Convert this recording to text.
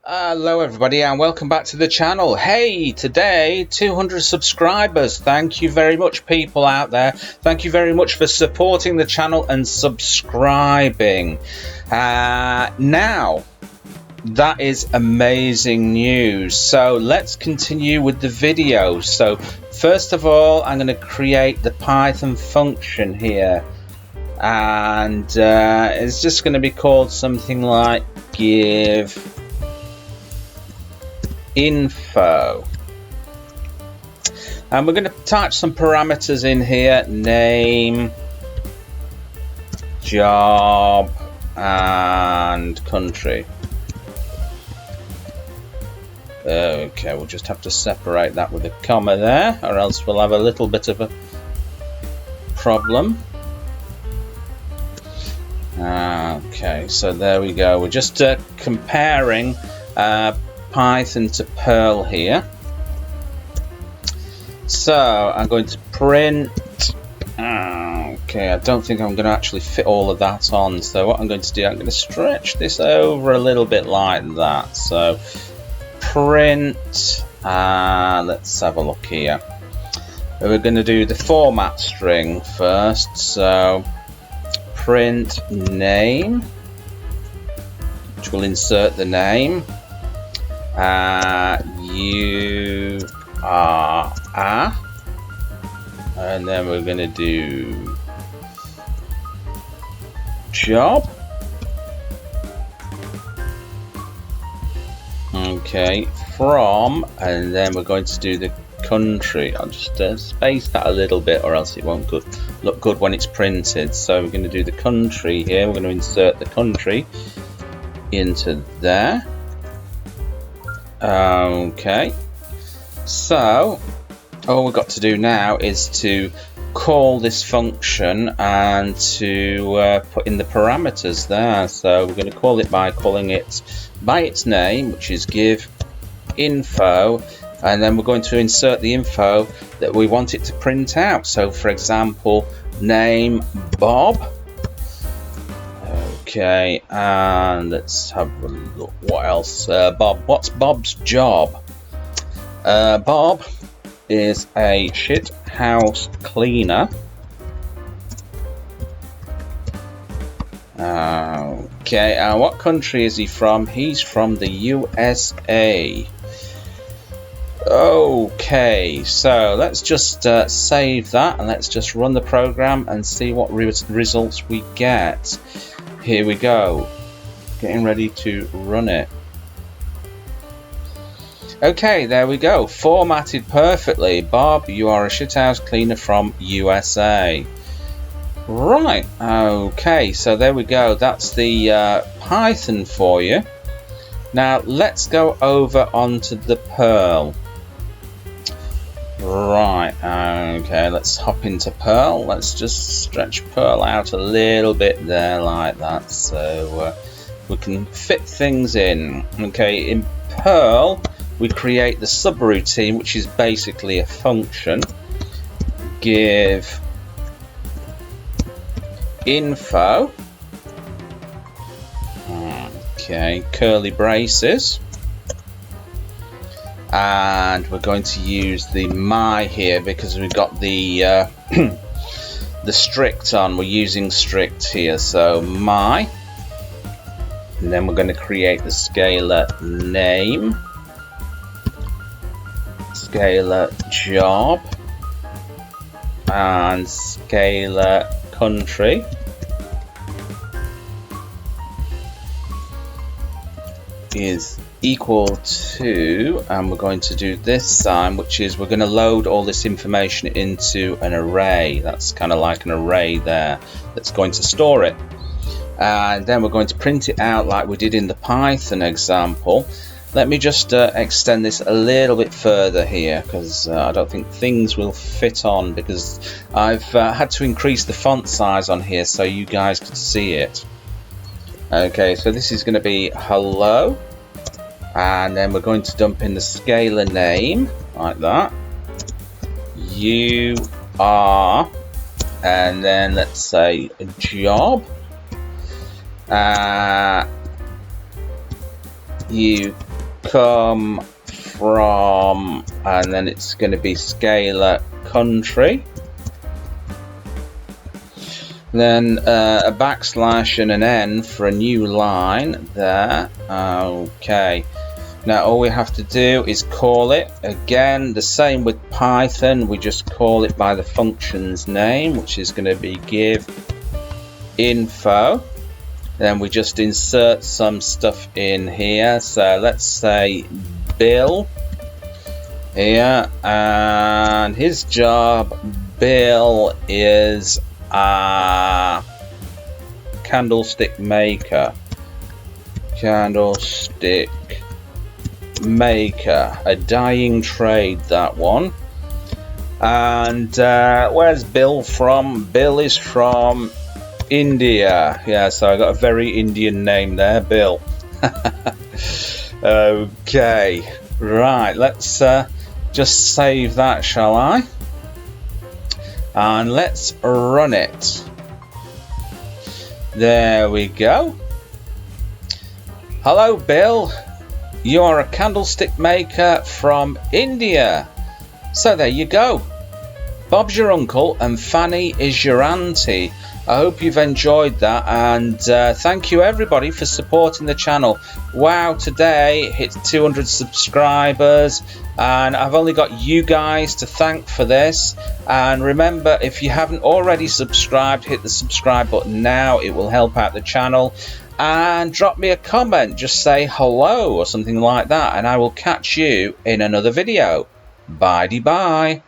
Hello everybody and welcome back to the channel. Hey, today 200 subscribers. Thank you very much, people out there. Thank you very much for supporting the channel and subscribing. Now that is amazing news, so let's continue with the video. So first of all, I'm going to create the Python function here, and it's just going to be called something like give info, and we're going to type some parameters in here: name, job, and country. Okay, we'll just have to separate that with a comma there, or else we'll have a little bit of a problem. Okay, so there we go. We're just comparing Python to Perl here. So I'm going to print. Okay, I don't think I'm going to actually fit all of that on. So what I'm going to do, I'm going to stretch this over a little bit like that. So print. Let's have a look here. We're going to do the format string first. So print name, which will insert the name. You are and then we're going to do job. Okay, from, and then we're going to do the country. I'll just space that a little bit, or else it won't look good when it's printed. So we're going to do the country here. We're going to insert the country into there. Okay, so all we've got to do now is to call this function and to put in the parameters there. So we're going to call it by calling it by its name, which is give info, and then we're going to insert the info that we want it to print out. So for example, name Bob. Okay, and let's have a look. What else? Bob. What's Bob's job? Bob is a shit house cleaner. Okay, and what country is he from? He's from the USA. Okay, so let's just save that, and let's just run the program and see what results we get. Here we go, getting ready to run it. Okay, there we go, formatted perfectly. Bob, you are a shithouse cleaner from USA. Right, okay, so there we go. That's the Python for you. Now let's go over onto the Perl. Right, okay, let's hop into Perl. Let's just stretch Perl out a little bit there like that, so we can fit things in. Okay, in Perl we create the subroutine, which is basically a function. Give info. Okay, curly braces. And we're going to use the my here because we've got the the strict on. We're using strict here, so my, and then we're going to create the scalar name, scalar job, and scalar country. Is equal to, and we're going to do this sign, which is we're going to load all this information into an array. That's kind of like an array there that's going to store it, and then we're going to print it out like we did in the Python example. Let me just extend this a little bit further here, because I don't think things will fit on, because I've had to increase the font size on here so you guys could see it. Okay, so this is going to be hello, and then we're going to dump in the scalar name like that. You are, and then let's say a job. You come from, and then it's going to be scalar country. Then a backslash and an N for a new line there. Okay. Now all we have to do is call it. Again, the same with Python. We just call it by the function's name, which is going to be give info. Then we just insert some stuff in here. So let's say Bill here, and his job, Bill, is a candlestick maker. Candlestick maker, a dying trade, that one. And where's Bill from? Bill is from India. Yeah, so I got a very Indian name there, Bill. Okay, right, let's just save that, shall I? And let's run it. There we go. Hello, Bill. You are a candlestick maker from India. So there you go. Bob's your uncle and Fanny is your auntie. I hope you've enjoyed that, and thank you everybody for supporting the channel. Wow, today hit 200 subscribers, and I've only got you guys to thank for this. And remember, if you haven't already subscribed, hit the subscribe button now. It will help out the channel. And drop me a comment, just say hello or something like that, and I will catch you in another video. Bye-de-bye.